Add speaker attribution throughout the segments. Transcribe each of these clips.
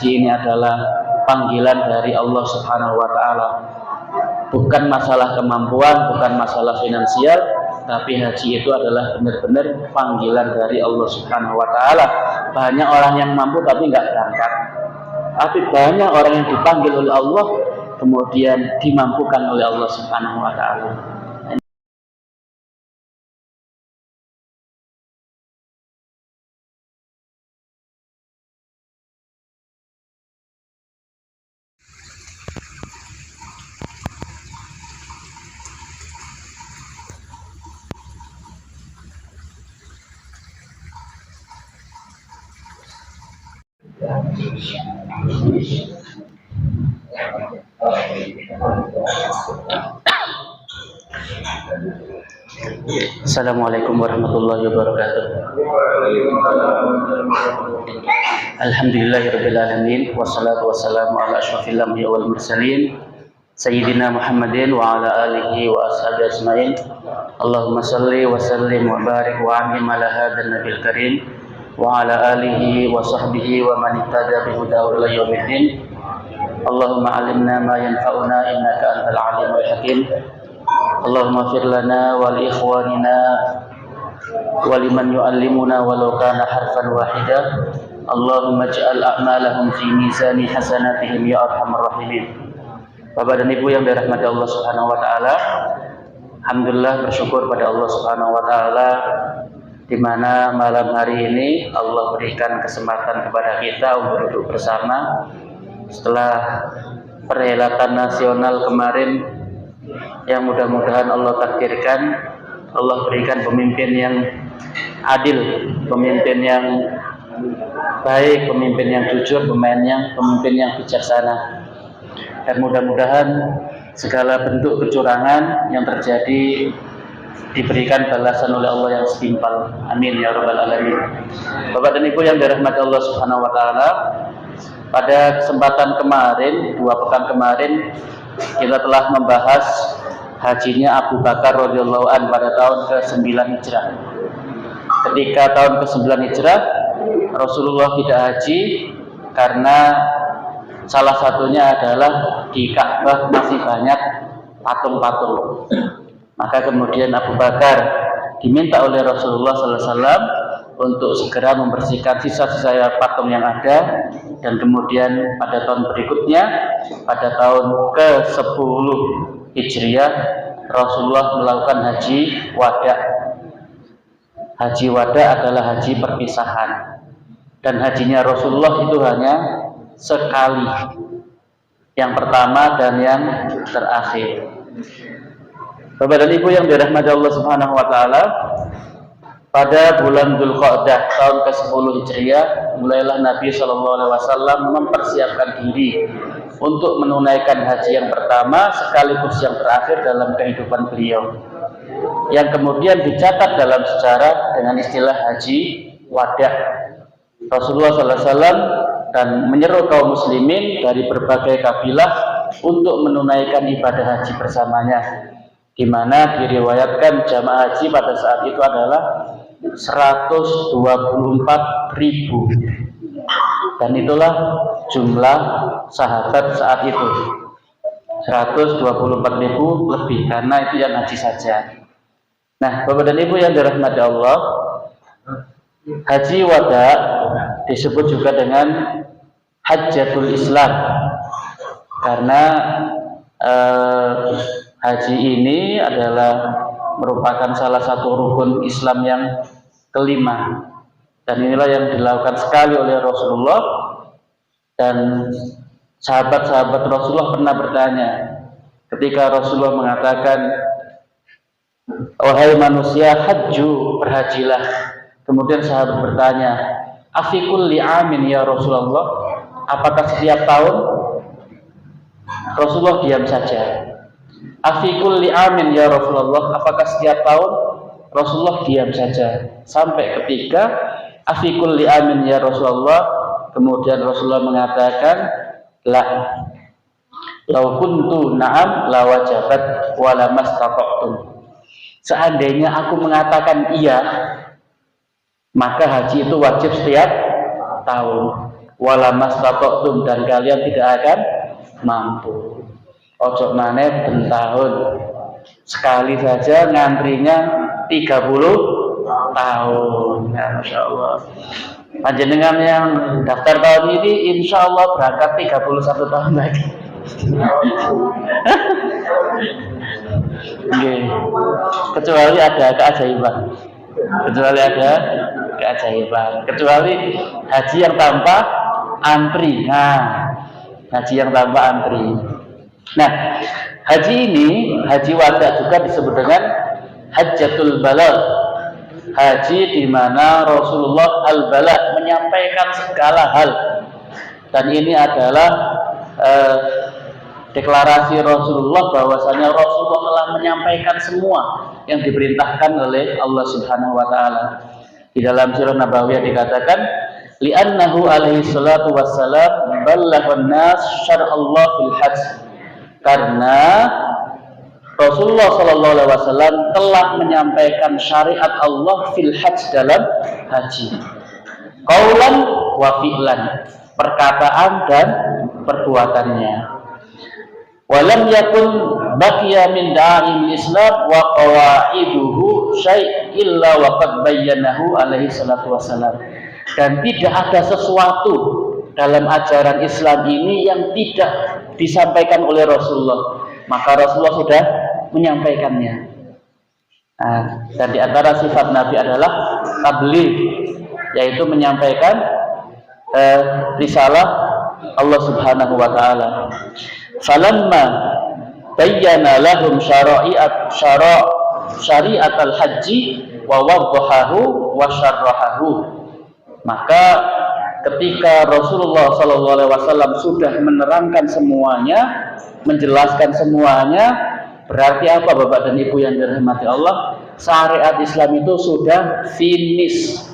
Speaker 1: haji ini adalah panggilan dari Allah Subhanahu wa taala. Bukan masalah kemampuan, bukan masalah finansial, tapi haji itu adalah benar-benar panggilan dari Allah Subhanahu wa taala. Banyak orang yang mampu tapi nggak berangkat. Tapi banyak orang yang dipanggil oleh Allah kemudian dimampukan oleh Allah Subhanahu wa taala. Assalamualaikum warahmatullahi wabarakatuh. Alhamdulillahirabbil alamin wassalatu wassalamu ala asyrofil anbiya'i wal mursalin sayyidina Muhammadin wa ala alihi wa ashabihi ajmain. Allahumma shalli wa sallim wa barik wa an'im ala hadzal nabiyil karim wa ala alihi wa sahbihi wa man ihtada bi hudahu ila yaumiddin. Allahumma 'allimna ma yanfa'una innaka antal alimul hakim. Allahumma fir lana wal ikhwanina waliman yu'allimuna walau kana harfan wahida. Allahumma ij'al a'malahum fi mizani hasanatihim ya arhamar rahimin. Bapak dan Ibu yang dirahmati Allah Subhanahu wa taala, alhamdulillah bersyukur pada Allah Subhanahu wa taala di mana malam hari ini Allah berikan kesempatan kepada kita untuk duduk bersama setelah perhelatan nasional kemarin yang mudah-mudahan Allah takdirkan, Allah berikan pemimpin yang adil, pemimpin yang baik, pemimpin yang jujur, pemimpin yang bijaksana. Dan mudah-mudahan segala bentuk kecurangan yang terjadi diberikan balasan oleh Allah yang setimpal. Amin ya rabbal alamin. Bapak dan Ibu yang dirahmati Allah Subhanahu wa taala, pada kesempatan kemarin, 2 pekan kemarin, kita telah membahas hajinya Abu Bakar radhiyallahu an pada tahun ke-9 Hijrah. Ketika tahun ke-9 Hijrah, Rasulullah tidak haji karena salah satunya adalah di Ka'bah masih banyak patung-patung. Maka kemudian Abu Bakar diminta oleh Rasulullah SAW untuk segera membersihkan sisa-sisa patung yang ada, dan kemudian pada tahun berikutnya, pada tahun ke-10 Hijriah, Rasulullah melakukan haji wada. Haji wada adalah haji perpisahan, dan hajinya Rasulullah itu hanya sekali, yang pertama dan yang terakhir. Bapak dan Ibu yang dirahmati Allah Subhanahu wa taala, pada bulan Dzulqa'dah tahun ke-10 Hijriah, mulailah Nabi SAW mempersiapkan diri untuk menunaikan haji yang pertama sekaligus yang terakhir dalam kehidupan beliau, yang kemudian dicatat dalam sejarah dengan istilah haji wada. Rasulullah SAW dan menyeru kaum muslimin dari berbagai kabilah untuk menunaikan ibadah haji bersamanya, di mana diriwayatkan jamaah haji pada saat itu adalah 124.000, dan itulah jumlah sahabat saat itu, 124.000 lebih, karena itu yang haji saja. Nah, Bapak dan Ibu yang dirahmati Allah, haji wada disebut juga dengan Hajjatul Islam, karena haji ini adalah merupakan salah satu rukun Islam yang kelima, dan inilah yang dilakukan sekali oleh Rasulullah. Dan sahabat-sahabat Rasulullah pernah bertanya ketika Rasulullah mengatakan, wahai manusia, hajju, berhajilah. Kemudian sahabat bertanya, afikul li'amin ya Rasulullah, apakah setiap tahun? Rasulullah diam saja. Afikul li'amin ya Rasulullah, apakah setiap tahun? Rasulullah diam saja. Sampai ketika afikul li'amin ya Rasulullah, kemudian Rasulullah mengatakan, la, lau kuntu na'am la wajabat wa la mastata'tum. Seandainya aku mengatakan iya, maka haji itu wajib setiap tahun. wala mastata'tum, dan kalian tidak akan mampu. Ojo maneh ben tahun. Sekali saja ngantrinya 30 tahun. Ya, Masya Allah. Panjenengan yang daftar tahun ini insya Allah berangkat 31 tahun lagi. Kecuali ada keajaiban. Kecuali haji yang tanpa antri. Haji yang tanpa antri. Nah, haji ini, haji wada juga disebut dengan Hajjatul Balagh. Haji di mana Rasulullah al-Balagh, menyampaikan segala hal. Dan ini adalah deklarasi Rasulullah bahwasanya Rasulullah telah menyampaikan semua yang diperintahkan oleh Allah Subhanahu wa taala. Di dalam Sirah Nabawiyah dikatakan, li'annahu alaihi salatu wassalam ballaghan nas syar'allah fil hajj. Karena Rasulullah sallallahu alaihi wasallam telah menyampaikan syariat Allah fil hajj, dalam haji. Qaulan wa fi'lan, perkataan dan perbuatannya. Walam yakun baqiya min da'il Islam wa qawaiduhu syai' illa wa qad bayyanahu alaihi salatu wassalam. Dan tidak ada sesuatu dalam ajaran Islam ini yang tidak disampaikan oleh Rasulullah, maka Rasulullah sudah menyampaikannya. Dan di antara sifat Nabi adalah tabligh, yaitu menyampaikan risalah Allah Subhanahu wa taala. Falamma bayyana lahum syari'atal haji wa wadhahahu wa syarrahahu. Maka ketika Rasulullah SAW sudah menerangkan semuanya, menjelaskan semuanya, berarti apa Bapak dan Ibu yang dirahmati Allah? Syariat Islam itu sudah finish.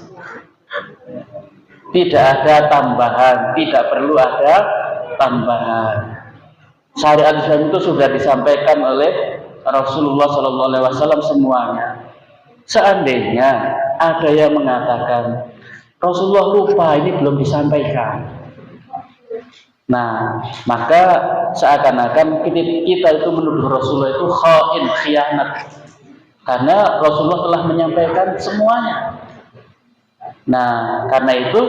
Speaker 1: Tidak ada tambahan, tidak perlu ada tambahan. Syariat Islam itu sudah disampaikan oleh Rasulullah SAW semuanya. Seandainya ada yang mengatakan Rasulullah lupa, ini belum disampaikan, nah maka seakan-akan kita itu menuduh Rasulullah itu khain, khianat, karena Rasulullah telah menyampaikan semuanya. Nah karena itu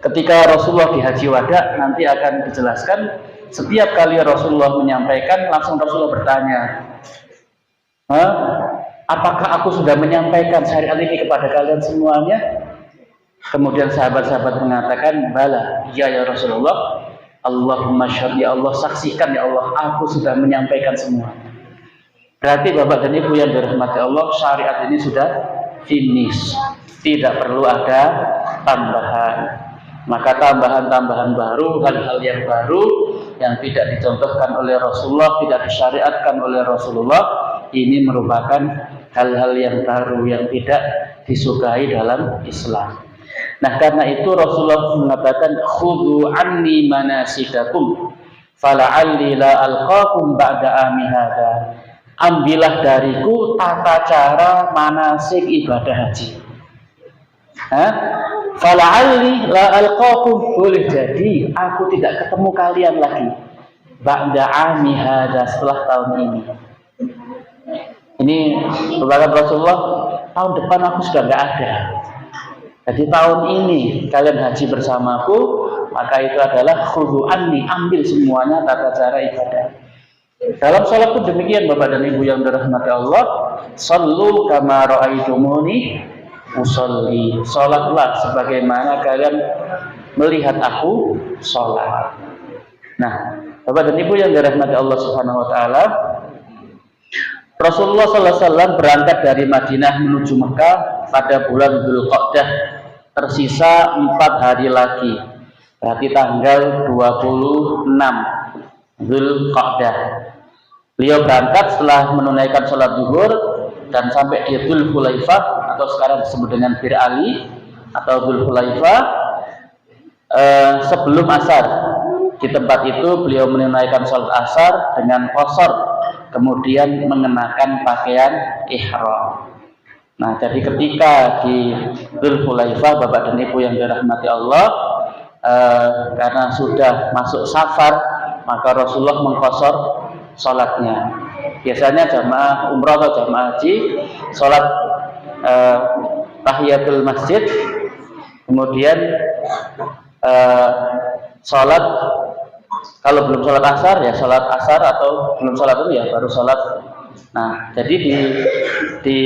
Speaker 1: ketika Rasulullah di Haji Wada nanti akan dijelaskan, setiap kali Rasulullah menyampaikan langsung Rasulullah bertanya, apakah aku sudah menyampaikan syariat ini kepada kalian semuanya? Kemudian sahabat-sahabat mengatakan, bala, iya ya Rasulullah. Allahumma syahid, ya Allah, saksikan ya Allah, aku sudah menyampaikan semua. Berarti Bapak dan Ibu yang dirahmati Allah, syariat ini sudah finish, tidak perlu ada tambahan. Maka tambahan-tambahan baru, hal-hal yang baru yang tidak dicontohkan oleh Rasulullah, tidak disyariatkan oleh Rasulullah, ini merupakan hal-hal yang baru yang tidak disukai dalam Islam. Nah karena itu Rasulullah mengatakan, khudhu anni manasikakum fala'alli la alqakum ba'da ami hadza. Ambillah dariku tata cara manasik ibadah haji. Fala'alli la alqakum, boleh jadi aku tidak ketemu kalian lagi ba'da ami hadza, setelah tahun ini. Ini berkata Rasulullah, tahun depan aku sudah nggak ada. Jadi tahun ini kalian haji bersamaku, maka itu adalah khudhu anni, ambil semuanya tata cara ibadah. Dalam sholat pun demikian Bapak dan Ibu yang dirahmati Allah, sallu kama ra'aitumuni usolli, sholatlah sebagaimana kalian melihat aku sholat. Nah Bapak dan Ibu yang dirahmati Allah Subhanahu wa taala, Rasulullah SAW berangkat dari Madinah menuju Mekah pada bulan Dzulqa'dah, tersisa 4 hari lagi, berarti tanggal 26 Dzulqa'dah. Beliau berangkat setelah menunaikan sholat zuhur dan sampai di Dzul Hulaifah, atau sekarang disebut dengan Bir Ali atau Dzul Hulaifah, sebelum asar. Di tempat itu beliau menunaikan sholat asar dengan qashar, kemudian mengenakan pakaian ihram. Nah, jadi ketika di Dzul Hulaifah, Bapak dan Ibu yang dirahmati Allah, karena sudah masuk safar, maka Rasulullah mengqashar sholatnya. Biasanya jamaah umrah atau jamaah haji sholat tahiyatul masjid, kemudian sholat, kalau belum sholat asar ya sholat asar, atau belum sholat itu ya baru sholat. Nah, jadi di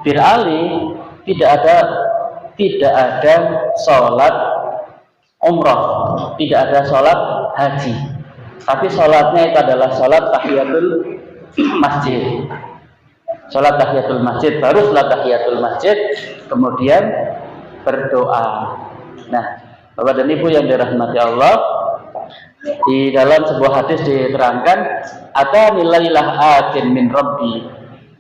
Speaker 1: Bir Ali tidak ada sholat umrah, tidak ada sholat haji, tapi sholatnya itu adalah sholat tahiyatul masjid. Sholat tahiyatul masjid, baru sholat tahiyatul masjid, kemudian berdoa. Nah, Bapak dan Ibu yang dirahmati Allah, di dalam sebuah hadis diterangkan, ada nilailah atin min Rabbi,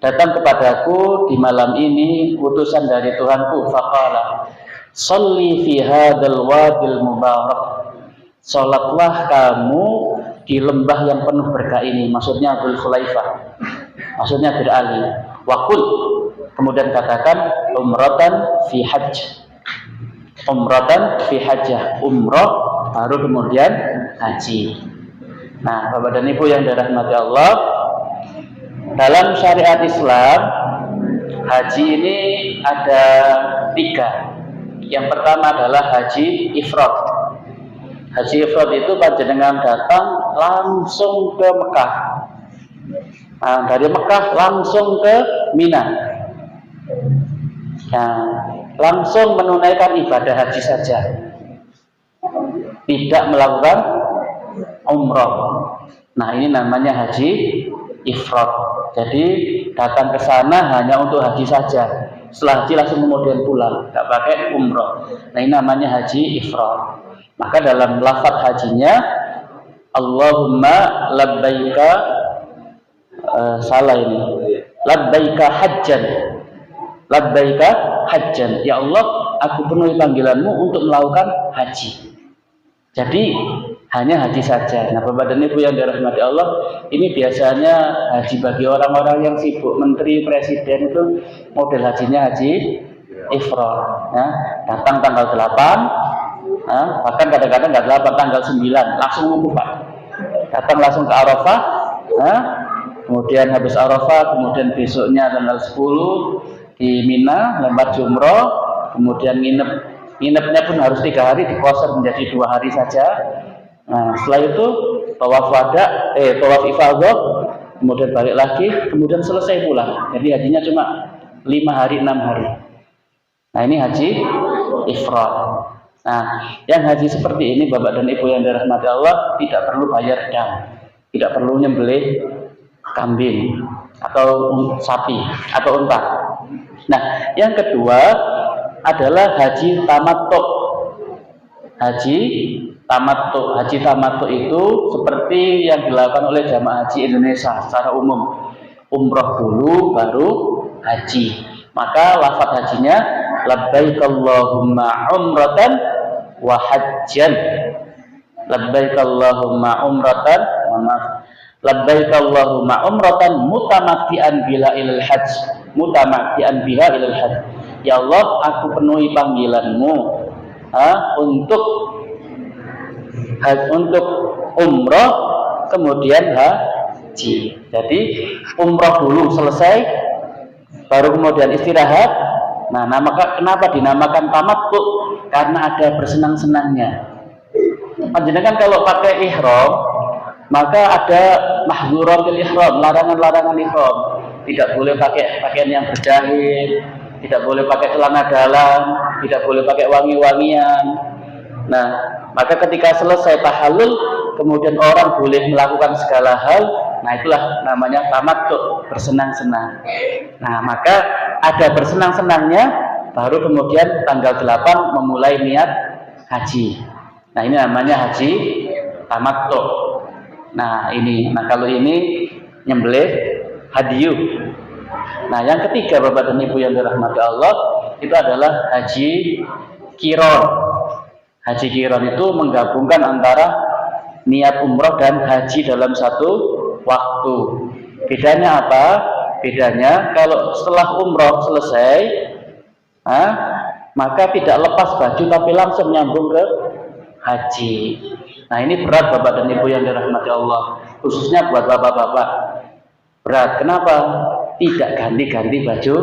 Speaker 1: datang kepadaku di malam ini utusan dari Tuhanku, faqala sholli fi hadzal wadil mubarak, sholatlah kamu di lembah yang penuh berkah ini, maksudnya Dzul Khulaifah, maksudnya Bir Ali. Waqul, kemudian katakan umratan fi hajj, umratan fi hajjah, umrah baru kemudian haji. Nah, Bapak dan Ibu yang dirahmati Allah, dalam syariat Islam haji ini ada 3. Yang pertama adalah haji ifrad. Haji ifrad itu panjenengan datang langsung ke Mekah. Nah, dari Mekah langsung ke Mina. Nah, langsung menunaikan ibadah haji saja, tidak melakukan umrah. Nah, ini namanya haji ifrad. Jadi datang ke sana hanya untuk haji saja. Setelah haji langsung kemudian pulang, tidak pakai umrah. Nah, ini namanya haji ifrad. Maka dalam lafaz hajinya Allahumma labbaika, salah ini, labbaika hajjan, labbaika hajjan, ya Allah aku penuhi panggilanmu untuk melakukan haji. Jadi hanya haji saja. Nah, Bapak dan Ibu yang dirahmati Allah, ini biasanya haji bagi orang-orang yang sibuk, menteri, presiden, itu model hajinya haji ifrad. Ya, datang tanggal 8, bahkan kadang-kadang nggak 8, tanggal 9 langsung wukuf, Pak. Datang langsung ke Arafah, kemudian habis Arafah, kemudian besoknya tanggal 10 di Mina lempar jumroh, kemudian nginepnya pun harus 3 hari, dikosor menjadi 2 hari saja. Nah, setelah itu tawaf wada, tawaf ifadah, kemudian balik lagi, kemudian selesai pulang. Jadi hajinya cuma 5 hari 6 hari. Nah, ini haji ifrad. Nah, yang haji seperti ini Bapak dan Ibu yang dirahmati Allah tidak perlu bayar dam, tidak perlu nyembelih kambing atau sapi atau unta. Nah, yang kedua adalah haji tamattu. Haji tamattu. Haji tamattu itu seperti yang dilakukan oleh jamaah haji Indonesia secara umum. Umroh dulu baru haji. Maka lafaz hajinya labbaik Allahumma umratan wa hajjan. Labbaik Allahumma umratan, labbaik Allahumma umratan mutamatti'an bila ilal hajj, mutamatti'an biha ilal hajj. Ya Allah, aku penuhi panggilanmu untuk umrah kemudian haji. Jadi umrah dulu selesai, baru kemudian istirahat. Nah, kenapa dinamakan tamattu? Karena ada bersenang-senangnya. Panjenengan kalau pakai ihram, maka ada mahdzuratul ihram, larangan-larangan ihram. Tidak boleh pakai pakaian yang berjahit, tidak boleh pakai celana dalam, tidak boleh pakai wangi-wangian. Nah, maka ketika selesai tahallul, kemudian orang boleh melakukan segala hal. Nah, itulah namanya tamattu, bersenang-senang. Nah, maka ada bersenang-senangnya, baru kemudian tanggal 8 memulai niat haji. Nah, ini namanya haji tamattu. Nah, kalau ini nyembelih hadiyu. Nah, yang ketiga Bapak dan Ibu yang dirahmati Allah, itu adalah haji qiran. Haji qiran itu menggabungkan antara niat umroh dan haji dalam satu waktu. Bedanya apa? Bedanya kalau setelah umroh selesai, maka tidak lepas baju tapi langsung nyambung ke haji. Nah ini berat Bapak dan Ibu yang dirahmati Allah, khususnya buat bapak-bapak. Berat, kenapa? Tidak ganti-ganti baju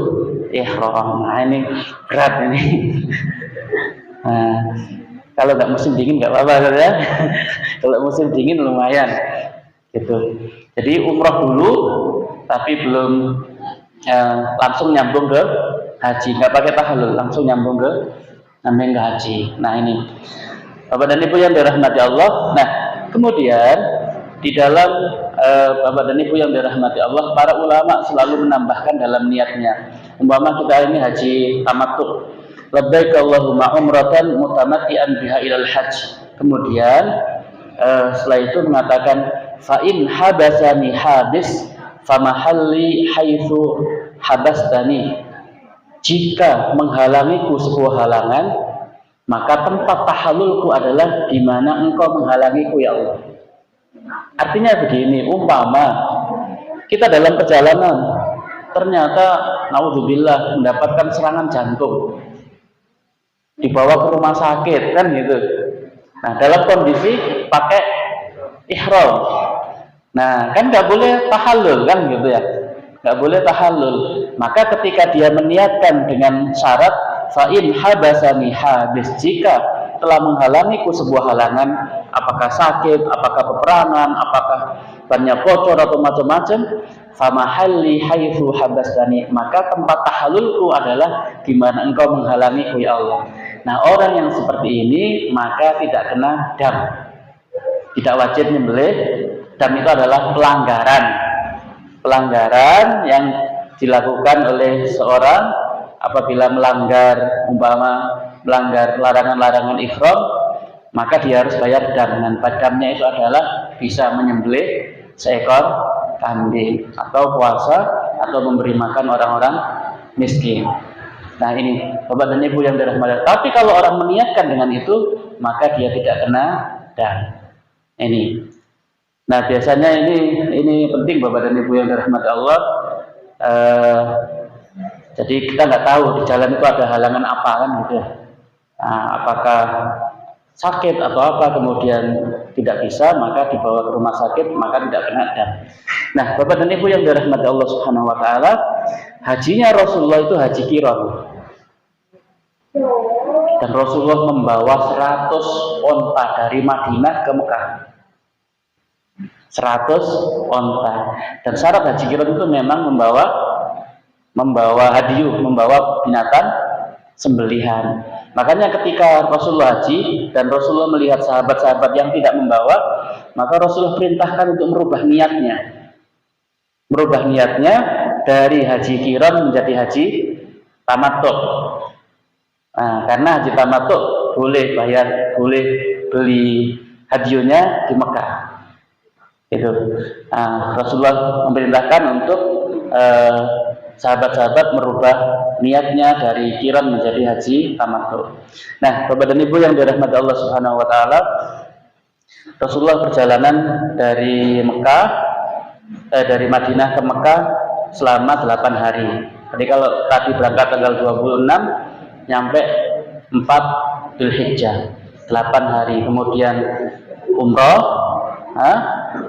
Speaker 1: ihram. Nah ini berat ini. Nah, kalau nggak musim dingin nggak apa-apa ya. Kalau musim dingin lumayan, gitu. Jadi umroh dulu, tapi belum langsung nyambung ke haji, nggak pakai tahallul, langsung nyambung ke haji. Nah ini Bapak dan Ibu yang dirahmati Allah. Nah kemudian di dalam Bapak dan Ibu yang dirahmati Allah, para ulama selalu menambahkan dalam niatnya. Umpama kita ini haji tamattu, labbaik Allahumma umratan mutamatti'an biha ilal hajj. Kemudian setelah itu mengatakan fa in habasani habis famahalli haitsu habastani. Jika menghalangiku sebuah halangan, maka tempat tahallulku adalah di mana engkau menghalangiku ya Allah. Artinya begini, umpama kita dalam perjalanan ternyata naudzubillah mendapatkan serangan jantung, dibawa ke rumah sakit kan gitu. Nah dalam kondisi pakai ihram, nah kan nggak boleh tahallul kan gitu ya, nggak boleh tahallul. Maka ketika dia meniatkan dengan syarat fa'in habasani habis, jika telah menghalangiku sebuah halangan, apakah sakit, apakah peperangan, apakah bannya bocor atau macam-macam, famahalli haitsu habastani, maka tempat tahallulku adalah di mana engkau menghalangiku ya Allah. Nah orang yang seperti ini maka tidak kena dam, tidak wajib nyembelih. Dam itu adalah pelanggaran yang dilakukan oleh seorang apabila melanggar larangan-larangan ihram, maka dia harus bayar dam. Dan damnya itu adalah bisa menyembelih seekor kambing, atau puasa, atau memberi makan orang-orang miskin. Nah ini Bapak dan Ibu yang dirahmati. Tapi kalau orang meniatkan dengan itu, maka dia tidak kena dam. Ini. Nah biasanya ini penting Bapak dan Ibu yang dirahmati Allah. Jadi kita nggak tahu di jalan itu ada halangan apa kan gitu. Nah, apakah sakit atau apa, kemudian tidak bisa, maka dibawa ke rumah sakit, maka tidak kena dam. Nah Bapak dan Ibu yang dirahmati Allah Subhanahu Wa Taala, hajinya Rasulullah itu haji qiran, dan Rasulullah membawa 100 onta dari Madinah ke Mekah. 100 onta. Dan syarat haji qiran itu memang membawa hadiyu, membawa binatang sembelihan. Makanya ketika Rasulullah haji dan Rasulullah melihat sahabat-sahabat yang tidak membawa, maka Rasulullah perintahkan untuk merubah niatnya dari haji qiran menjadi haji tamattu. Nah, karena haji tamattu boleh beli hadiyunya di Mekah. Itu Rasulullah memerintahkan untuk sahabat-sahabat merubah niatnya dari qiran menjadi haji tamattu. Nah, Bapak dan Ibu yang dirahmati Allah Subhanahu Wa Taala, Rasulullah perjalanan dari Madinah ke Mekah selama 8 hari. Jadi kalau tadi berangkat tanggal 26, nyampe 4 Dzulhijjah, 8 hari. Kemudian umroh,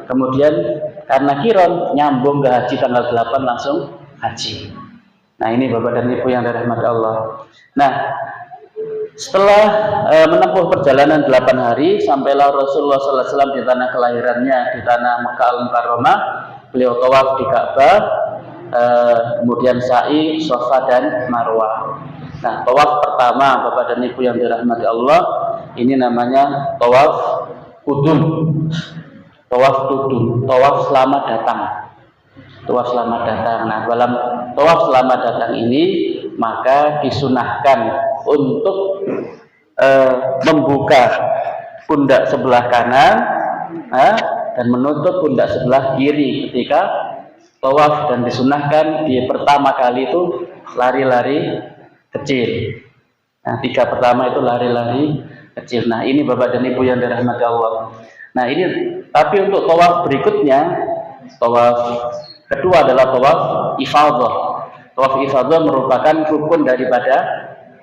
Speaker 1: kemudian karena qiran nyambung ke haji tanggal 8 langsung haji. Nah ini Bapak dan Ibu yang dirahmati Allah. Nah setelah menempuh perjalanan 8 hari, sampailah Rasulullah SAW di tanah kelahirannya, di tanah Makkah Al-Mukarramah. Beliau tawaf di Ka'bah, kemudian sa'i, Shafa dan Marwah. Nah tawaf pertama Bapak dan Ibu yang dirahmati Allah, ini namanya tawaf qudum. Tawaf selamat datang. Tawaf selamat datang. Nah, dalam tawaf selamat datang ini maka disunahkan untuk membuka pundak sebelah kanan dan menutup pundak sebelah kiri ketika tawaf, dan disunahkan di pertama kali itu lari-lari kecil. Nah, 3 pertama itu lari-lari kecil. Nah, ini Bapak dan Ibu yang dirahmati Allah. Nah, ini tapi untuk tawaf berikutnya, tawaf kedua adalah tawaf ifadah. Tawaf ifadah merupakan rukun daripada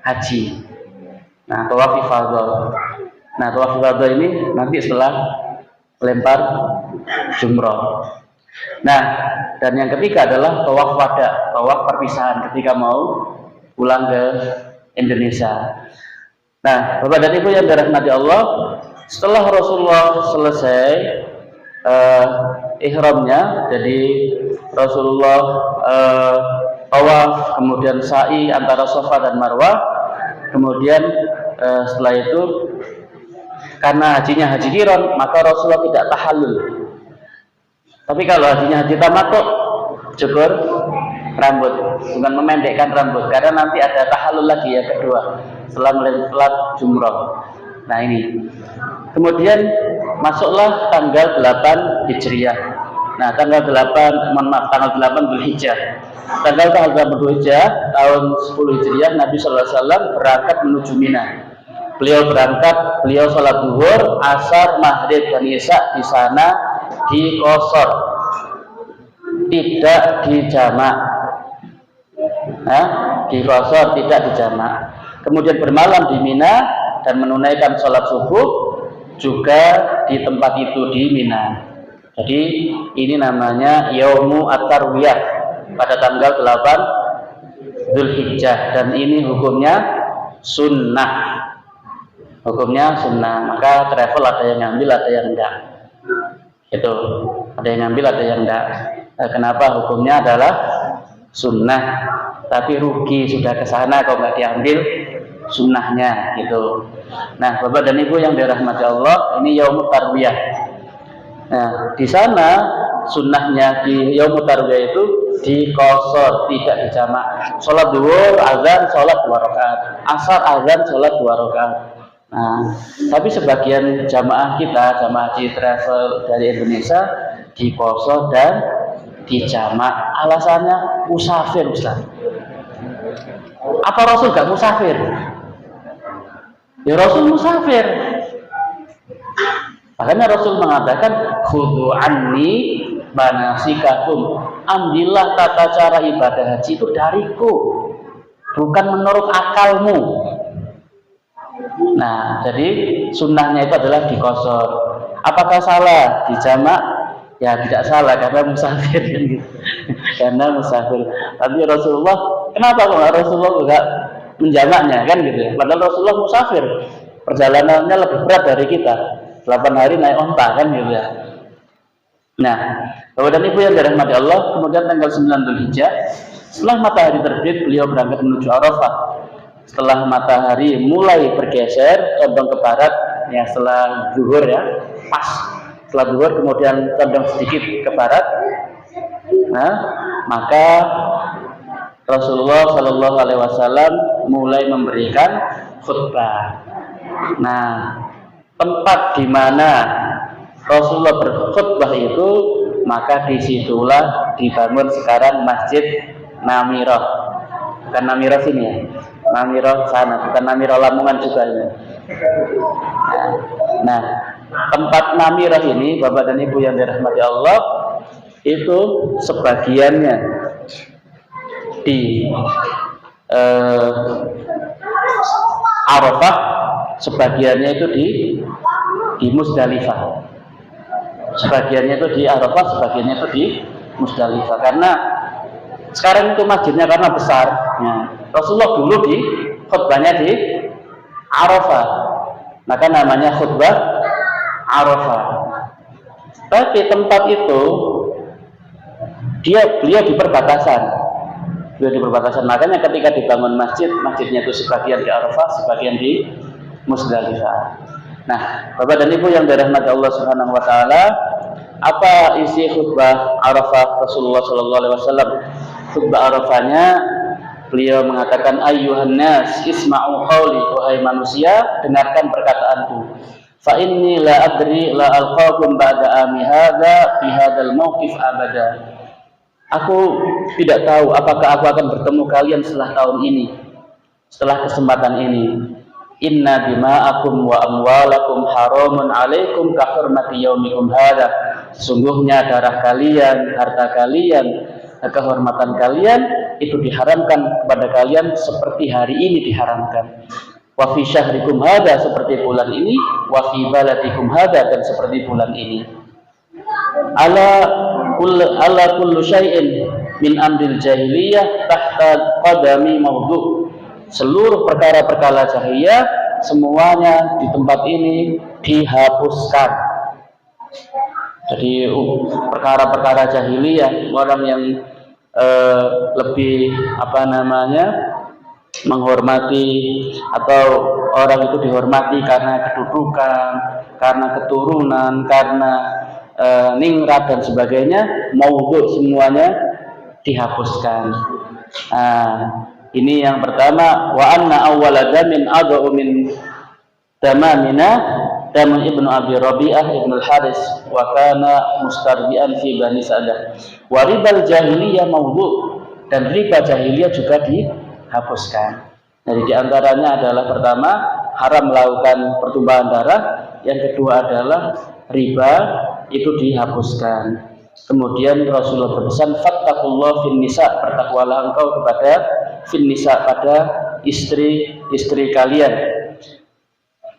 Speaker 1: haji. Nah, tawaf ifadah. Nah, tawaf ifadah ini nanti setelah melempar jumroh. Nah, dan yang ketiga adalah tawaf wada, tawaf perpisahan ketika mau pulang ke Indonesia. Nah, Bapak dan Ibu yang dirahmati Allah, setelah Rasulullah selesai ihramnya, jadi Rasulullah tawaf, kemudian sa'i antara Safa dan Marwah, kemudian setelah itu karena hajinya haji qiron, maka Rasulullah tidak tahallul. Tapi kalau hajinya haji tamattu, cukur rambut, bukan memendekkan rambut, karena nanti ada tahallul lagi yang kedua setelah melempar jumroh. Nah ini, kemudian masuklah tanggal 8 Hijriah. Nah tanggal 8 Dzulhijjah. Tanggal 8 Dzulhijjah tahun 10 Hijriah, Nabi SAW berangkat menuju Mina. Beliau berangkat, beliau sholat zuhur, asar, maghrib dan isya di sana di qasar, tidak di jamak. Nah, di qasar tidak di jamak. Kemudian bermalam di Mina dan menunaikan sholat subuh juga di tempat itu di Mina. Jadi ini namanya Yaumu At-Tarwiyah pada tanggal 8 Dzulhijjah, dan ini hukumnya sunnah. Hukumnya sunnah, maka travel ada yang ngambil, ada yang enggak. Itu ada yang ngambil, ada yang enggak. Kenapa hukumnya adalah sunnah? Tapi rugi sudah ke sana kalau nggak diambil sunnahnya gitu. Nah, Bapak dan Ibu yang dirahmati Allah, ini Yaumut Tarwiyah. Nah, di sana sunnahnya di Yaumut Tarwiyah itu di qasar, tidak di jamak. Sholat zuhur, azan, sholat 2 rakaat. Asar, azan, sholat 2 rakaat. Nah, tapi sebagian jamaah kita, jamaah haji travel dari Indonesia di qasar dan di jamak. Alasannya musafir, Ustaz. Apa Rasul gak musafir? Ya Rasul musafir. Makanya Rasul mengatakan khudhu anni manasikakum. Ambillah tata cara ibadah haji itu dariku, bukan menurut akalmu. Nah, jadi sunnahnya itu adalah di qasar. Apakah salah di jamak? Ya tidak salah karena musafir kan gitu. Karena musafir. Tapi Rasulullah, kenapa kok Rasulullah enggak menjamaknya kan gitu ya? Padahal Rasulullah musafir, perjalanannya lebih berat dari kita. 8 hari naik onta kan gitu ya. Nah, Bapak dan Ibu yang dirahmati Allah, kemudian tanggal 9 Dzulhijjah, setelah matahari terbit, beliau berangkat menuju Arafah. Setelah matahari mulai bergeser condong ke barat, ya setelah zuhur ya, pas setelah zuhur kemudian condong sedikit ke barat. Nah, maka Rasulullah Shallallahu Alaihi Wasallam mulai memberikan khutbah. Nah, tempat di mana Rasulullah berkhutbah itu, maka disitulah dibangun sekarang Masjid Namirah. Bukan Namirah sini ya, Namirah sana, bukan Namirah Lamongan juga ini. Nah, tempat Namirah ini, Bapak dan Ibu yang dirahmati Allah, itu sebagiannya di Arafah, sebagiannya itu di Musdalifah. Sebagiannya itu di Arafah, sebagiannya itu di Musdalifah. Karena sekarang itu masjidnya karena besar. Ya. Rasulullah dulu di khutbahnya di Arafah, maka namanya khutbah Arafah. Tapi tempat itu beliau di perbatasan. Beliau di perbatasan. Makanya ketika dibangun masjid, masjidnya itu sebagian di Arafah, sebagian di Musdalifah. Nah, Bapak dan Ibu yang dirahmati Allah Subhanahu wa taala, apa isi khutbah Arafah Rasulullah sallallahu alaihi wasallam? Khutbah Arafahnya beliau mengatakan, ayyuhan nas isma'u qawli, wahai manusia, dengarkan perkataanku. Fa inni la adri la alqakum ba'da ami hadza fi hadzal mauqif abada. Aku tidak tahu apakah aku akan bertemu kalian setelah tahun ini, setelah kesempatan ini. Inna dima'akum wa amwalakum haramun alaikum ka hurmati yaumikum hadza. Sesungguhnya darah kalian, harta kalian, kehormatan kalian itu diharamkan kepada kalian seperti hari ini diharamkan. wa fi syahrikum hadza, seperti bulan ini, wa fi baladikum hadza, dan seperti bulan ini. Ala kullu syai'in min amril jahiliyah tahta qadami mawdu'. Seluruh perkara-perkara jahiliyah semuanya di tempat ini dihapuskan. Jadi perkara-perkara jahiliyah, orang yang lebih menghormati, atau orang itu dihormati karena kedudukan, karena keturunan, karena ningrat dan sebagainya, maudhu, semuanya dihapuskan. Ini yang pertama. Wa anna awwala damin adau min damamina damun ibnu Abi Rabi'ah ibnu al-Haris wa kana mustarbi'an fi Bani Sa'dah. Wa ribal jahiliyah maudhu, dan riba jahiliyah juga dihapuskan. Jadi diantaranya adalah pertama, haram melakukan pertumpahan darah. Yang kedua adalah riba, itu dihapuskan. Kemudian Rasulullah berpesan, fattaqullah fin nisa, bertakwalah engkau kepada fin nisa, pada istri kalian.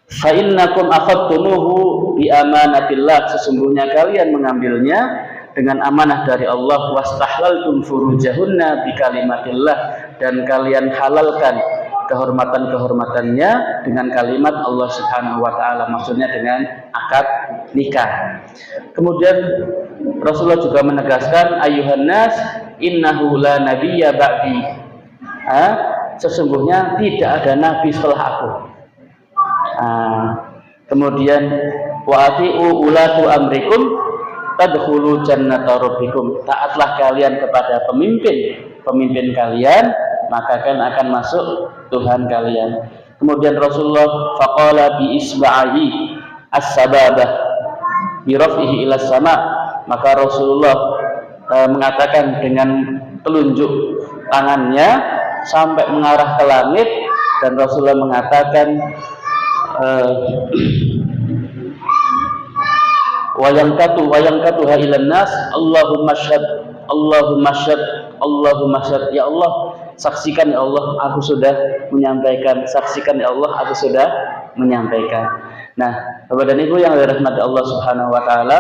Speaker 1: Fa innakum akhadtumuhu bi amanatillah, sesungguhnya kalian mengambilnya dengan amanah dari Allah. Wastahlaltum furujahunna bi kalimatillah, dan kalian halalkan kehormatan-kehormatannya dengan kalimat Allah Subhanahu wa taala, maksudnya dengan akad nikah. Kemudian Rasulullah juga menegaskan, ayuhan nas innahu la nabiyya ba'di, sesungguhnya tidak ada nabi setelah aku. Kemudian wa ati'u ulatu amrikum tadkhulu jannata rabbikum, taatlah kalian kepada pemimpin kalian, maka kan akan masuk Tuhan kalian. Kemudian Rasulullah faqala bi isba'ihi as-sababah bi raf'ihi ila sama, maka Rasulullah mengatakan dengan telunjuk tangannya sampai mengarah ke langit, dan Rasulullah mengatakan wayangkatuha ilan nas Allahumma syhad Allahumma syhad Allahumma syhad, ya Allah saksikan, ya Allah aku sudah menyampaikan, saksikan ya Allah aku sudah menyampaikan. Nah, Bapak dan Ibu yang dirahmati Allah Subhanahu wa taala,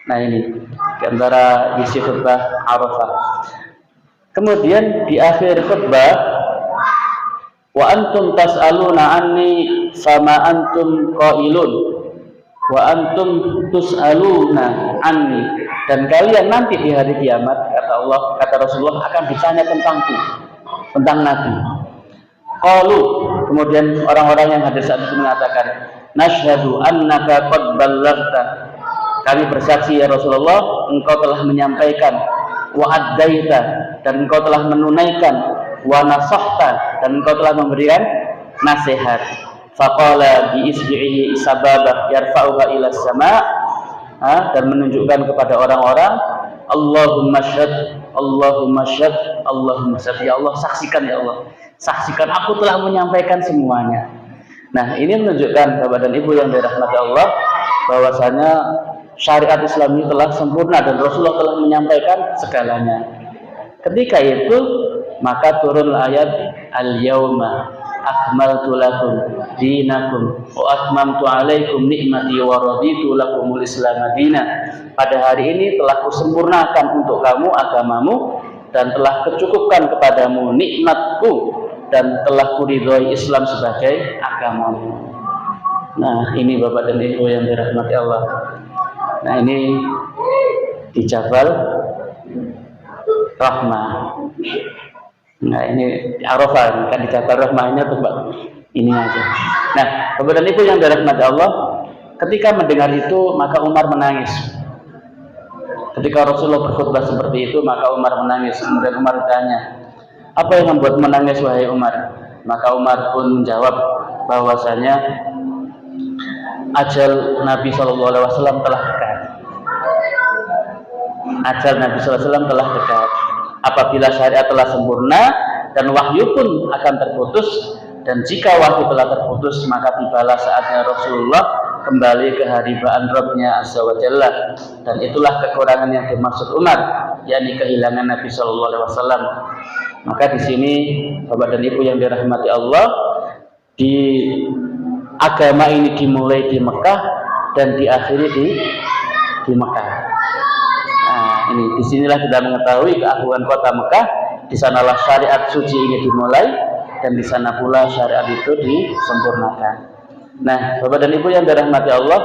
Speaker 1: nah ini di antara isi khutbah Arafah. Kemudian di akhir khutbah, wa antum tas'aluna anni fama antum qailun wa antum tus'aluna anni, dan kalian nanti di hari kiamat, kata Rasulullah, akan ditanya tentangku, tentang Nabi. Qalu, kemudian orang-orang yang hadir saat itu mengatakan, nashhadu annaka qad ballaghta, kami bersaksi ya Rasulullah, engkau telah menyampaikan, wa addaita, dan engkau telah menunaikan, wa nasahta, dan engkau telah memberikan nasihat. Faqala bi isbi'ihi sababah yarfa'uha ila sama', dan menunjukkan kepada orang-orang, Allahumma syhad Allahumma syhad Allahumma syhad, ya Allah saksikan, ya Allah saksikan aku telah menyampaikan semuanya. Nah, ini menunjukkan Bapak dan Ibu yang dirahmati Allah, bahwasanya syariat Islam ini telah sempurna dan Rasulullah telah menyampaikan segalanya. Ketika itu maka turun ayat al-yauma akmaltu lakum dinakum wa atmamtu alaikum nikmati wa raditu lakumul islam madina. Pada hari ini telah kusempurnakan untuk kamu agamamu, dan telah kecukupkan kepadamu nikmatku, dan telah kuridhoi Islam sebagai agamamu. Nah, ini Bapak dan Ibu yang dirahmati Allah. Nah, ini di Jabal Rahmah. Nah, ini di Arafah, kan di Jabal Rahmah ini tempat ini aja. Nah, Bapak dan Ibu yang dirahmati Allah, ketika mendengar itu maka Umar menangis. Ketika Rasulullah berkhutbah seperti itu, maka Umar menangis. Kemudian Umar bertanya, apa yang membuat menangis wahai Umar? Maka Umar pun menjawab bahwasanya ajal Nabi SAW telah dekat. Ajal Nabi SAW telah dekat. Apabila syariat telah sempurna dan wahyu pun akan terputus, dan jika wahyu telah terputus maka tibalah saatnya Rasulullah kembali ke haribaan Rabbnya Azza wa Jalla. Dan itulah kekurangan yang dimaksud Umar, yakni kehilangan Nabi SAW. Maka di sini Bapak dan Ibu yang dirahmati Allah, di agama ini dimulai di Mekah dan diakhiri di Mekah. Nah, ini disinilah kita mengetahui keagungan kota Mekah. Di sanalah syariat suci ini dimulai dan di sana pula syariat itu disempurnakan. Nah, Bapak dan Ibu yang dirahmati Allah,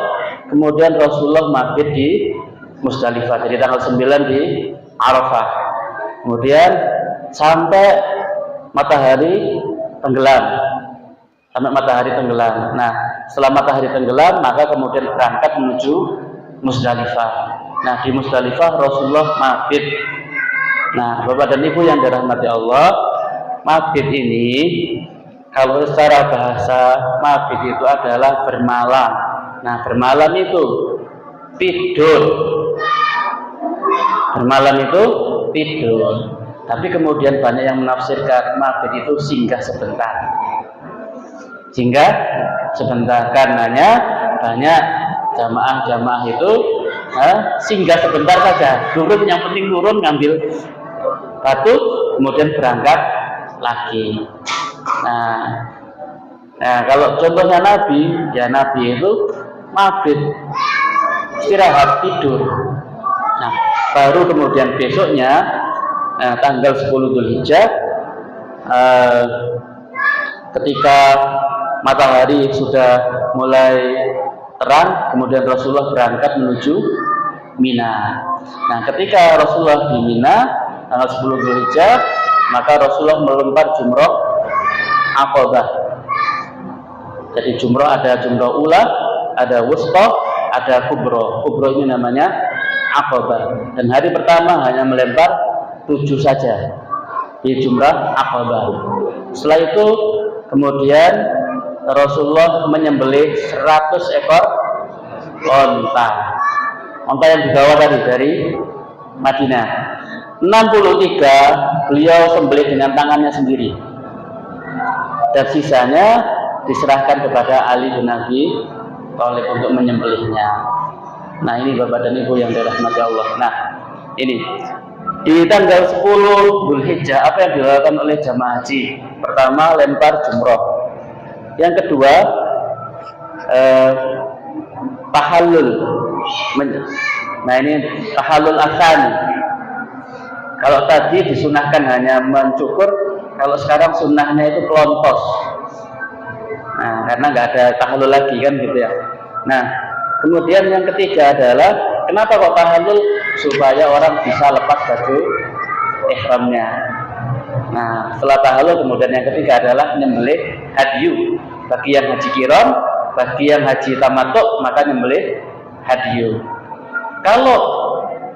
Speaker 1: kemudian Rasulullah mabit di Musdalifah, jadi tanggal 9 di Arafah. Kemudian sampai matahari tenggelam. Nah, setelah matahari tenggelam, maka kemudian berangkat menuju Musdalifah. Nah, di Musdalifah Rasulullah mabit. Nah, Bapak dan Ibu yang dirahmati Allah, mabit ini kalau secara bahasa mabit itu adalah bermalam. Nah, bermalam itu tidur. Bermalam itu tidur. Tapi kemudian banyak yang menafsirkan mabit itu singgah sebentar. Singgah sebentar, karenanya banyak jamaah-jamaah itu singgah sebentar saja. Turun, yang penting turun, ngambil batu, kemudian berangkat lagi. Nah, kalau contohnya Nabi, ya Nabi itu mabit, istirahat, tidur. Nah, baru kemudian besoknya tanggal 10 Dzulhijjah, ketika matahari sudah mulai terang, kemudian Rasulullah berangkat menuju Mina. Nah, ketika Rasulullah di Mina tanggal 10 Dzulhijjah, maka Rasulullah melempar jumroh Aqabah. Jadi jumroh ada jumroh ula, ada wusta, ada kubro. Kubro ini namanya Aqabah. Dan hari pertama hanya melempar 7 saja di jumrah Aqabah. Setelah itu kemudian Rasulullah menyembelih 100 ekor onta. Onta yang dibawa tadi dari Madinah. 63 beliau sembelih dengan tangannya sendiri. Dan sisanya diserahkan kepada Ali bin Abi Thalib untuk menyembelihnya. Nah, ini Bapak dan Ibu yang dirahmati Allah. Nah, ini di tanggal 10 Dzulhijjah apa yang dilakukan oleh jamaah haji? Pertama, lempar jumroh. Yang kedua, tahallul. Nah, ini tahallul asani. Kalau tadi disunahkan hanya mencukur, kalau sekarang sunnahnya itu pelontos. Nah, karena nggak ada tahallul lagi kan gitu ya. Nah, kemudian yang ketiga adalah kenapa kok tahallul? Supaya orang bisa lepas baju ihramnya. Nah, setelah tahallul kemudian yang ketiga adalah nyembelih hadyu. Bagi yang haji qiran, bagi yang haji tamattu, maka nyembelih hadyu. Kalau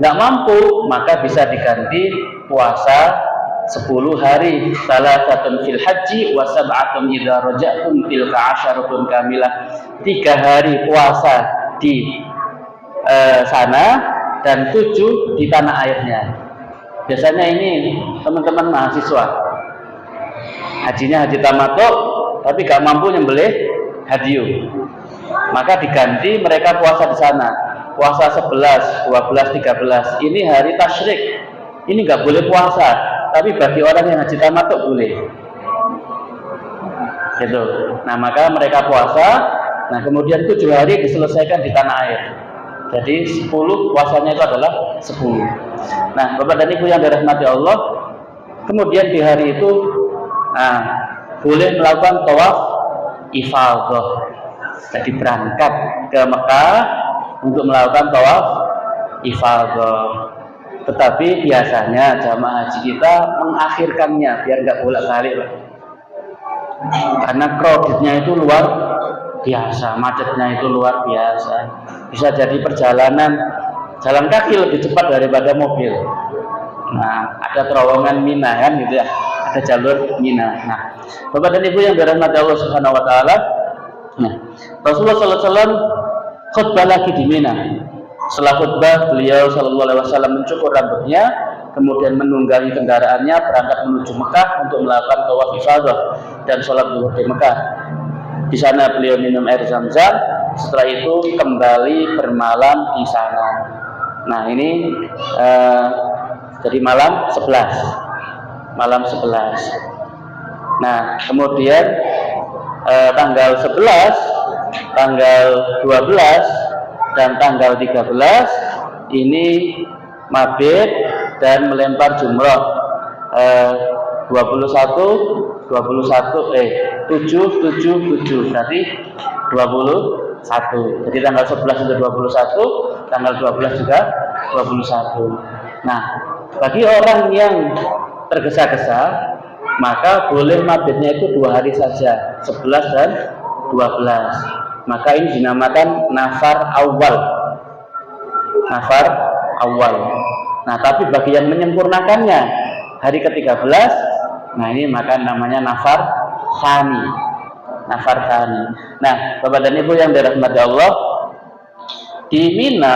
Speaker 1: nggak mampu, maka bisa diganti puasa 10 hari. Salasatun fil haji wa sab'atun idza raja'tum tilka 'asyaratun kamilah. 3 hari puasa di sana dan 7 di tanah airnya. Biasanya ini teman-teman mahasiswa hajinya haji tamattu tapi gak mampu nyembelih hadyu, maka diganti mereka puasa di sana, puasa 11, 12, 13. Ini hari tasyrik, ini gak boleh puasa, tapi bagi orang yang haji tamattu boleh gitu. Nah, maka mereka puasa. Nah, kemudian 7 hari diselesaikan di tanah air. Jadi 10 puasanya itu adalah 10. Nah, Bapak dan Ibu yang dirahmati Allah, kemudian di hari itu boleh melakukan tawaf ifadhah. Jadi berangkat ke Mekah untuk melakukan tawaf ifadhah. Tetapi biasanya jamaah haji kita mengakhirkannya biar nggak bolak-balik, karena kreditnya itu luar biasa, macetnya itu luar biasa. Bisa jadi perjalanan jalan kaki lebih cepat daripada mobil. Nah, ada terowongan Mina kan gitu ya, ada jalur Mina. Nah, Bapak dan Ibu yang dirahmati Allah Subhanahu wa taala, nah, Rasulullah sallallahu alaihi wasallam khutbah lagi di Mina. Setelah khutbah, beliau sallallahu alaihi wasallam mencukur rambutnya, kemudian menunggangi kendaraannya berangkat menuju Mekah untuk melakukan tawaf ifadah dan sholat zuhur di Mekah. Di sana beliau minum air Zam-Zam, setelah itu kembali bermalam di sana. Nah, ini jadi malam 11. Nah, kemudian tanggal 11, tanggal 12, dan tanggal 13 ini mabit dan melempar jumroh 21 7 berarti 21. Jadi tanggal 11 itu 21, tanggal 12 juga 21. Nah, bagi orang yang tergesa-gesa maka boleh mabitnya itu 2 hari saja, 11 dan 12. Maka ini dinamakan nafar awal. Nafar awal. Nah, tapi bagi yang menyempurnakannya hari ke-13, nah ini maka namanya nafar tsani. Nafar tsani. Nah, Bapak dan Ibu yang dirahmati Allah, di Mina,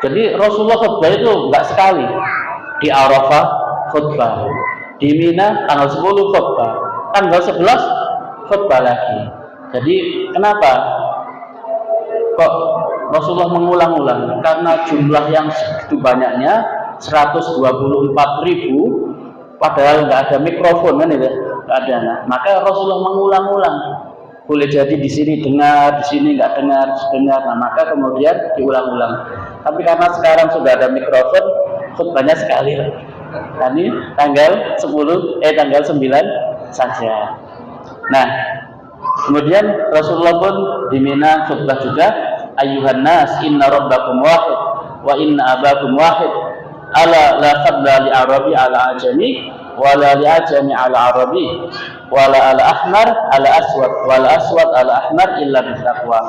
Speaker 1: jadi Rasulullah khutbah itu enggak sekali. Di Arafah khutbah, di Mina tanggal 10 khutbah, tanggal 11 khutbah lagi. Jadi kenapa kok Rasulullah mengulang-ulang? Karena jumlah yang segitu banyaknya 124.000, padahal nggak ada mikrofon kan itu, nggak ada. Nah, maka Rasulullah mengulang-ulang. Boleh jadi di sini dengar, di sini nggak dengar, dengar. Nah, maka kemudian diulang-ulang. Tapi karena sekarang sudah ada mikrofon, khutbahnya sekali. Nah, ini tanggal 9 saja. Nah, kemudian Rasulullah pun di Mina khutbah juga, ayyuhan nas inna rabbakum wahid wa inna abakum wahid ala la fadla li arabi ala ajami wa la li ajami ala arabi wa la ala ahmar ala aswad wa la aswad ala ahmar illa bittaqwa.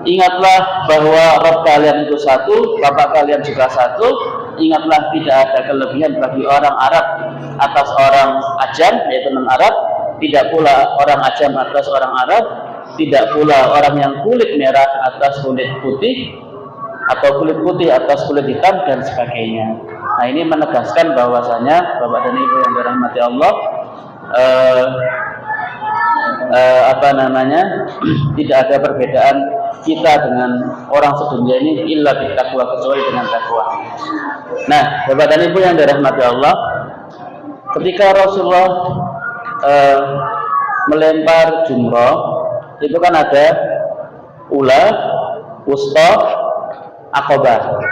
Speaker 1: Ingatlah bahwa Rabb kalian itu satu, Bapak kalian juga satu. Ingatlah tidak ada kelebihan bagi orang Arab atas orang Ajam, yaitu non Arab, tidak pula orang Ajam atas orang Arab, tidak pula orang yang kulit merah atas kulit putih, atau kulit putih atas kulit hitam, dan sebagainya. Nah, ini menegaskan bahwasanya Bapak dan Ibu yang dirahmati Allah, tidak ada perbedaan kita dengan orang sedunia ini illa bittaqwa, kecuali dengan takwa. Nah, Bapak dan Ibu yang dirahmati Allah, ketika Rasulullah melempar jumroh itu kan ada ula, wusta, aqabah.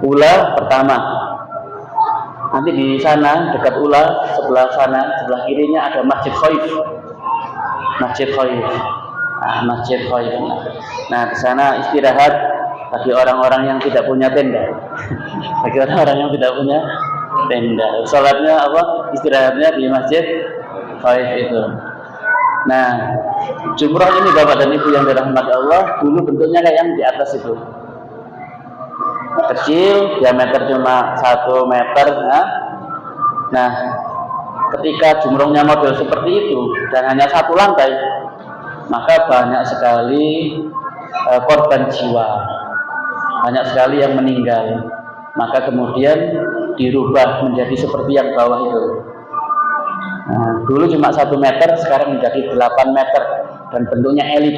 Speaker 1: Ula pertama, nanti di sana dekat ula, sebelah sana, sebelah kirinya ada Masjid Khaif. Masjid Khaif. Masjid Khaif. Nah, di sana istirahat bagi orang-orang yang tidak punya tenda. Bagi orang-orang yang tidak punya tenda. Salatnya apa? Istirahatnya di Masjid Khaif itu. Nah, jumroh ini Bapak dan Ibu yang dirahmati Allah, dulu bentuknya kayak yang di atas itu. Kecil, diameter cuma 1 meter. Nah, ketika jumrohnya model seperti itu dan hanya 1 lantai, maka banyak sekali korban jiwa, banyak sekali yang meninggal. Maka kemudian dirubah menjadi seperti yang bawah itu. Nah, dulu cuma 1 meter, sekarang menjadi 8 meter dan bentuknya elip.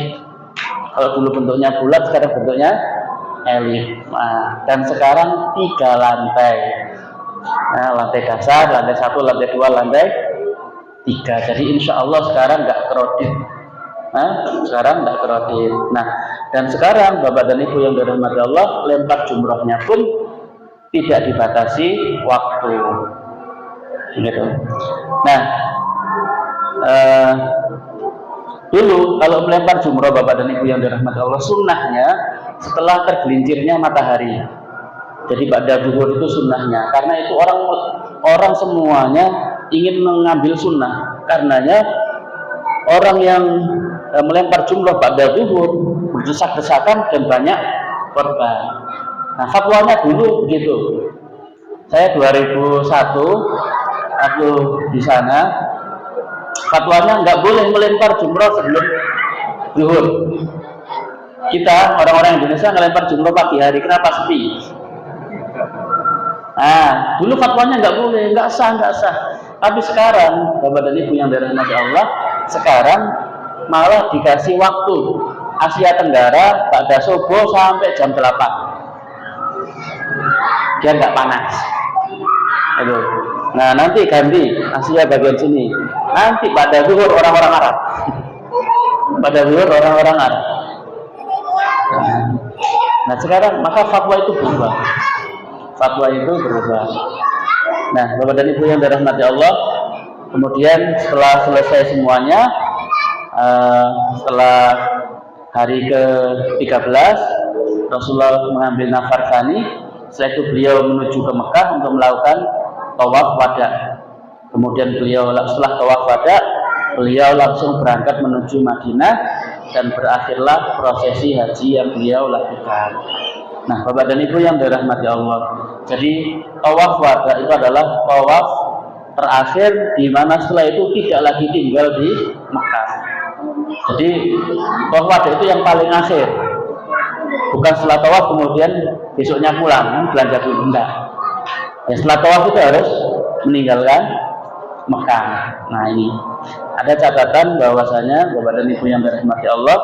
Speaker 1: Kalau dulu bentuknya bulat, sekarang bentuknya elip. Nah, dan sekarang 3 lantai. Nah, lantai dasar, lantai 1, lantai 2, lantai 3. Jadi insya Allah sekarang nggak kredit. Sekarang nggak kredit. Nah, dan sekarang Bapak dan Ibu yang dirahmati Allah, lempar jumrohnya pun tidak dibatasi waktu. Gitu. Nah, dulu kalau melempar jumroh Bapak dan Ibu yang dirahmati Allah, sunnahnya setelah tergelincirnya matahari. Jadi ba'da zuhur itu sunnahnya, karena itu orang semuanya ingin mengambil sunnah. Karenanya orang yang melempar jumroh ba'da zuhur berdesak-desakan dan banyak korban. Nah, fatwanya dulu begitu. Saya 2001 aku di sana, fatwanya nggak boleh melempar jumroh sebelum zuhur. Kita orang-orang Indonesia ngelempar jumroh pagi hari, kenapa sepi? Nah, dulu fatwanya nggak boleh, nggak sah. Tapi sekarang, Bapak dan Ibu yang dirahmati Allah, sekarang malah dikasih waktu Asia Tenggara pada subuh sampai jam 8. Dia nggak panas. Aduh. Nah nanti ganti Asia bagian sini. Nanti pada zuhur orang-orang Arab. Pada zuhur orang-orang Arab. Nah sekarang maka fatwa itu berubah. Fatwa itu berubah. Nah Bapak dan Ibu yang dirahmati Allah, kemudian setelah selesai semuanya, setelah hari ke-13 Rasulullah mengambil nafar tsani. Setelah itu beliau menuju ke Mekah untuk melakukan tawaf wada. Kemudian beliau setelah tawaf wada, beliau langsung berangkat menuju Madinah dan berakhirlah prosesi haji yang beliau lakukan. Nah, Bapak dan Ibu yang dirahmati Allah, jadi tawaf wada itu adalah tawaf terakhir di mana setelah itu tidak lagi tinggal di Mekah. Jadi tawaf wada itu yang paling akhir. Bukan setelah tawaf kemudian besoknya pulang belanja dulu, enggak. Ya, setelah tawaf itu harus meninggalkan Mekah. Nah ini ada catatan bahwasanya Bapak dan Ibu yang dirahmati Allah,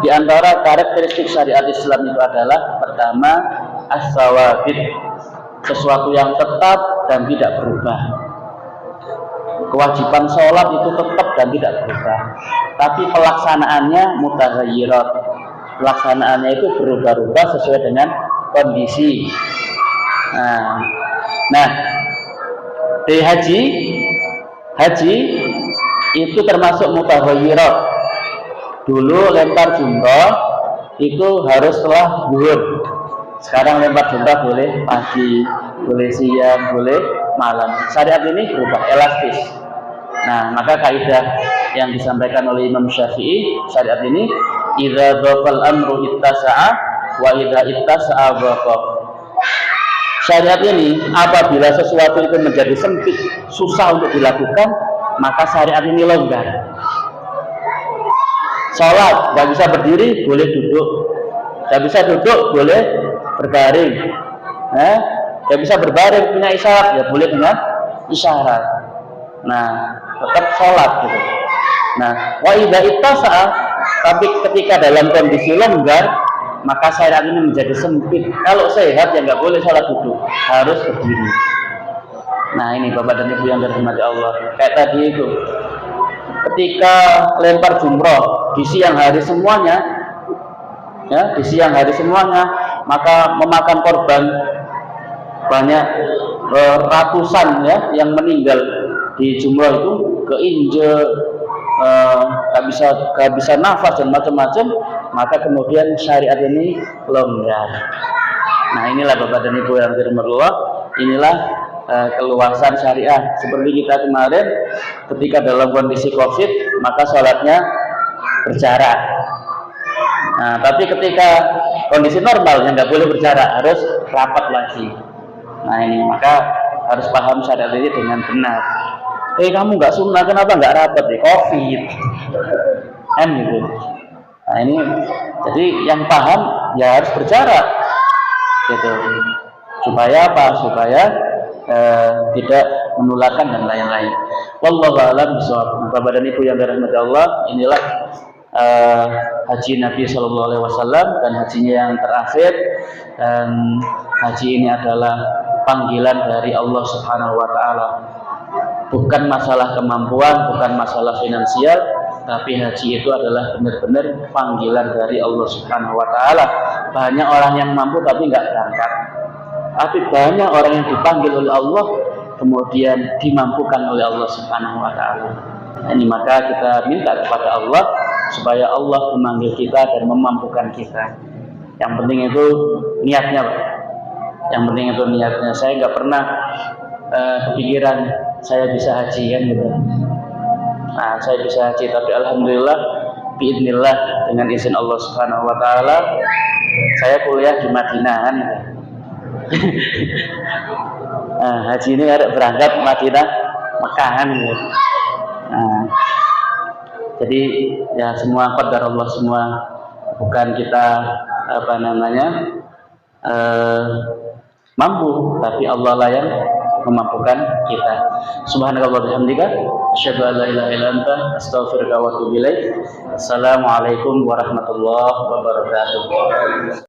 Speaker 1: di antara karakteristik syariat Islam itu adalah pertama as-sawabit, sesuatu yang tetap dan tidak berubah. Kewajiban sholat itu tetap dan tidak berubah, tapi pelaksanaannya mutaghayyirat. Pelaksanaannya itu berubah-ubah sesuai dengan kondisi. Nah, di haji itu termasuk mutaghayyirat. Dulu lempar jumrah itu harus setelah zuhur. Sekarang lempar jumrah boleh pagi, boleh siang, boleh malam. Syariat ini berubah, elastis. Nah, maka kaidah yang disampaikan oleh Imam Syafi'i, syariat ini idza dhaqal amru ittasa'a wa idza ittasa'a dhaqa. Syariat ini apabila sesuatu itu menjadi sempit, susah untuk dilakukan, maka syariat ini longgar. Sholat nggak bisa berdiri, boleh duduk. Nggak bisa duduk, boleh berbaring. Nggak bisa berbaring, punya isyarat, ya boleh dengan isyarat. Nah, tetap sholat gitu. Nah, wa idza ittasa'a, tapi ketika dalam kondisi longgar, maka syariat ini menjadi sempit. Kalau sehat ya nggak boleh sholat duduk, harus berdiri. Nah ini Bapak dan Ibu yang dirahmati Allah, kayak tadi itu, ketika lempar jumroh di siang hari semuanya, ya di siang hari semuanya, maka memakan korban banyak, ratusan ya yang meninggal di jumroh itu, keinjek, gak bisa nafas dan macam-macam, maka kemudian syariat ini longgar. Nah inilah Bapak dan Ibu yang dirahmati Allah, inilah keluasan syariah. Seperti kita kemarin ketika dalam kondisi COVID, maka sholatnya berjarak. Nah tapi ketika kondisi normal yang nggak boleh berjarak, harus rapat lagi. Nah ini maka harus paham syariat ini dengan benar. Kamu nggak sunnah, kenapa nggak rapat? COVID kan gitu. Nah ini jadi yang paham ya harus berjarak gitu, supaya apa? Supaya tidak menularkan dan lain-lain. Wallahu a'lam bishawab. Bapak dan Ibu yang dirahmati Allah, inilah haji Nabi Shallallahu Alaihi Wasallam dan hajinya yang terakhir. Dan haji ini adalah panggilan dari Allah Subhanahu Wa Taala. Bukan masalah kemampuan, bukan masalah finansial, tapi haji itu adalah benar-benar panggilan dari Allah Subhanahu Wa Taala. Banyak orang yang mampu tapi nggak berangkat, tapi banyak orang yang dipanggil oleh Allah kemudian dimampukan oleh Allah Subhanahu Wa Taala. Ini maka kita minta kepada Allah supaya Allah memanggil kita dan memampukan kita. Yang penting itu niatnya, Pak. Yang penting itu niatnya. Saya nggak pernah kepikiran saya bisa haji kan gitu. Nah, saya bisa haji, tapi alhamdulillah biidznillah dengan izin Allah Subhanahu Wa Taala saya kuliah di Madinah kan gitu. Nah, haji ini ada berangkat Madinah Mekah kan gitu. Nah, jadi ya semua qadar Allah, semua bukan kita mampu, tapi Allah lah yang memampukan kita. Subhanakallah bihamdika, asyhadu an la ilaha illa anta, astaghfiruka wa atubu ilaik. Assalamualaikum warahmatullahi wabarakatuh.